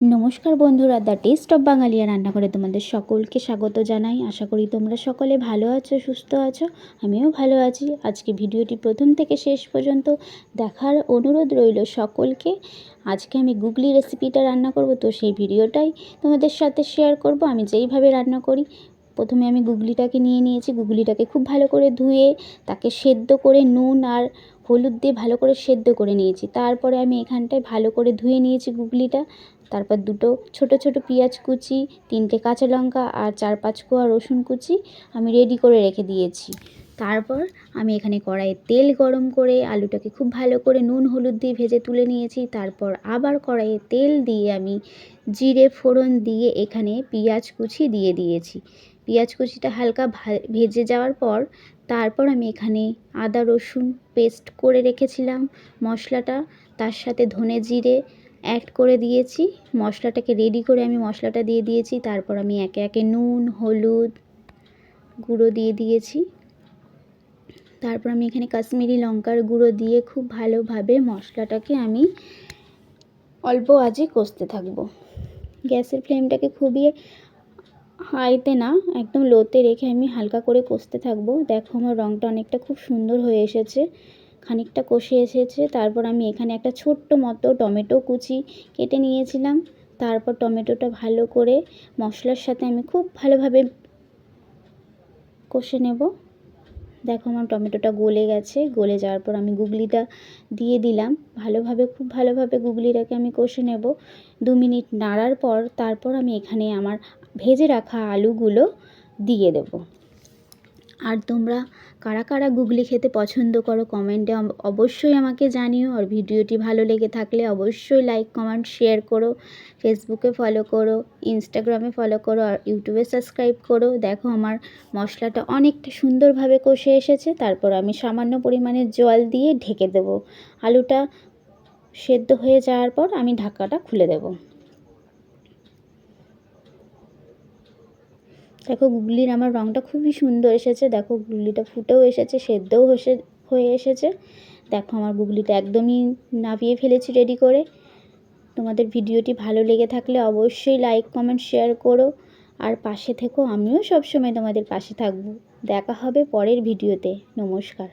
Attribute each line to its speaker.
Speaker 1: নমস্কার বন্ধুরা, the test of Bangaliya রান্নাঘরে তোমাদের সকলকে স্বাগত জানাই। আশা করি তোমরা সকলে ভালো আছো, সুস্থ আছো। আমিও ভালো আছি। আজকে ভিডিওটি প্রথম থেকে শেষ পর্যন্ত দেখার অনুরোধ রইল সকলকে। আজকে আমি গুগলি রেসিপিটা রান্না করব, তো সেই ভিডিওটাই তোমাদের সাথে শেয়ার করব আমি যেইভাবে রান্না করি। প্রথমে আমি গুগলিটাকে নিয়েছি। গুগলিটাকে খুব ভালো করে ধুয়ে তাকে সেদ্ধ করে নুন আর হলুদ দিয়ে ভালো করে সেদ্ধ করে নিয়েছি। তারপরে আমি এখানটায় ভালো করে ধুয়ে নিয়েছি গুগলিটা। তারপর দুটো ছোট ছোট পেঁয়াজ কুচি, 3টে কাঁচা লঙ্কা আর 4-5 কোয়া রসুন কুচি আমি রেডি করে রেখে দিয়েছি। তারপর আমি এখানে কড়াইয়ে তেল গরম করে আলুটাকে খুব ভালো করে নুন হলুদ দিয়ে ভেজে তুলে নিয়েছি। তারপর আবার কড়াইয়ে তেল দিয়ে আমি জিরে ফোড়ন দিয়ে এখানে পেঁয়াজ কুচি দিয়ে দিয়েছি। পেঁয়াজ কুচিটা হালকা ভেজে যাওয়ার পর তারপর আমি এখানে আদা রসুন পেস্ট করে রেখেছিলাম মশলাটা, তার সাথে ধনে জিরে অ্যাড করে দিয়েছি। মশলাটাকে রেডি করে আমি মশলাটা দিয়ে দিয়েছি। তারপর আমি একে একে নুন হলুদ গুঁড়ো দিয়ে দিয়েছি। তারপর আমি এখানে কাশ্মীরি লঙ্কার গুঁড়ো দিয়ে খুব ভালোভাবে মশলাটাকে আমি অল্প আঁচে কষতে থাকবো। গ্যাসের ফ্লেমটাকে খুবই হাইতে না, একদম লোতে রেখে আমি হালকা করে কষতে থাকবো। দেখো আমার রঙটা অনেকটা খুব সুন্দর হয়ে এসেছে, খানিকটা কষে এসেছে। তারপর আমি এখানে একটা ছোট্ট মতো টমেটো কুচি কেটে নিয়েছিলাম। তারপর টমেটোটা ভালো করে মশলার সাথে আমি খুব ভালোভাবে কষে নেব। দেখো আমার টমেটোটা গলে গেছে। গলে যাওয়ার পর আমি গুগলিটা দিয়ে দিলাম। খুব ভালোভাবে গুগলিটাকে আমি কষে নেব। 2 মিনিট নাড়ার পর তারপর আমি এখানে আমার ভেজে রাখা আলুগুলো দিয়ে দেব। আর তোমরা কারা কারা গুগলি খেতে পছন্দ করো কমেন্টে অবশ্যই আমাকে জানিও। আর ভিডিওটি ভালো লেগে থাকলে অবশ্যই লাইক কমেন্ট শেয়ার করো। ফেসবুকে ফলো করো, ইনস্টাগ্রামে ফলো করো আর ইউটিউবে সাবস্ক্রাইব করো। দেখো আমার মশলাটা অনেকটা সুন্দরভাবে কষে এসেছে। তারপর আমি সামান্য পরিমাণে জল দিয়ে ঢেকে দেব। আলুটা সেদ্ধ হয়ে যাওয়ার পর আমি ঢাকাটা খুলে দেব। দেখো গুগলির আমার রঙটা খুবই সুন্দর এসেছে। দেখো গুগলিটা ফুটেও এসেছে, সেদ্ধও হয়ে এসেছে। দেখো আমার গুগলিটা একদমই নামিয়ে ফেলেছি রেডি করে। তোমাদের ভিডিওটি ভালো লেগে থাকলে অবশ্যই লাইক কমেন্ট শেয়ার করো আর পাশে থেকো। আমিও সবসময় তোমাদের পাশে থাকবো। দেখা হবে পরের ভিডিওতে। নমস্কার।